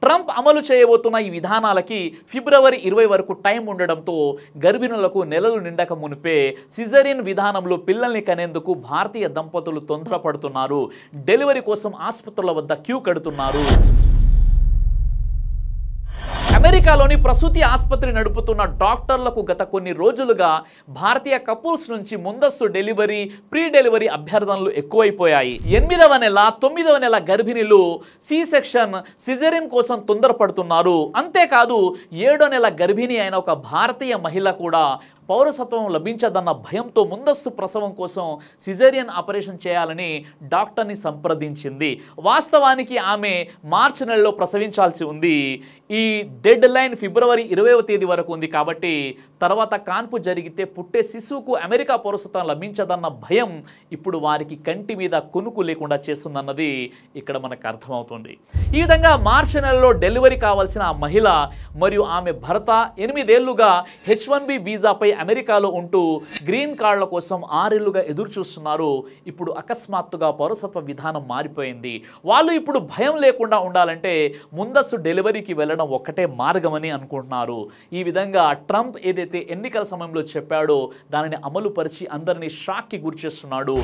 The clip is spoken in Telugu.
ట్రంప్ అమలు చేయబోతున్న ఈ విధానాలకి ఫిబ్రవరి 20 వరకు టైం ఉండడంతో గర్భిణులకు నెలలు నిండక మునిపే సిజేరియన్ విధానంలో పిల్లల్ని కనేందుకు భారతీయ దంపతులు తొందరపడుతున్నారు. డెలివరీ కోసం ఆసుపత్రుల వద్ద క్యూ కడుతున్నారు. అమెరికాలోని ప్రసూతి ఆసుపత్రి నడుపుతున్న డాక్టర్లకు గత కొన్ని రోజులుగా భారతీయ కపుల్స్ నుంచి ముందస్తు డెలివరీ, ప్రీ డెలివరీ అభ్యర్థనలు ఎక్కువైపోయాయి. 8వ నెల, 9వ నెల గర్భిణీలు సి సెక్షన్, సిజేరియన్ కోసం తొందరపడుతున్నారు. అంతేకాదు 7వ నెల గర్భిణి అయిన ఒక భారతీయ మహిళ కూడా పౌరసత్వం లభించదన్న భయంతో ముందస్తు ప్రసవం కోసం సిజేరియన్ ఆపరేషన్ చేయాలని డాక్టర్ని సంప్రదించింది. వాస్తవానికి ఆమె మార్చి నెలలో ప్రసవించాల్సి ఉంది. ఈ డెడ్ లైన్ ఫిబ్రవరి 20వ తేదీ వరకు ఉంది. కాబట్టి తర్వాత కాన్పు జరిగితే పుట్టే శిశువుకు అమెరికా పౌరసత్వం లభించదన్న భయం ఇప్పుడు వారికి కంటి మీద కొనుకు లేకుండా చేస్తుందన్నది ఇక్కడ మనకు అర్థమవుతుంది. ఈ విధంగా మార్చి నెలలో డెలివరీ కావాల్సిన ఆ మహిళ మరియు ఆమె భర్త 8 ఏళ్లుగా H1B వీసాపై అమెరికాలో ఉంటూ గ్రీన్ కార్డుల కోసం 6 ఏళ్లుగా ఎదురు చూస్తున్నారు. ఇప్పుడు అకస్మాత్తుగా పౌరసత్వ విధానం మారిపోయింది. వాళ్ళు ఇప్పుడు భయం లేకుండా ఉండాలంటే ముందస్తు డెలివరీకి వెళ్ళడం ఒక్కటే మార్గమని అనుకుంటున్నారు. ఈ విధంగా ట్రంప్ ఏదైతే ఎన్నికల సమయంలో చెప్పాడో దానిని అమలు పరిచి అందరినీ షాక్కి గురిచేస్తున్నాడు.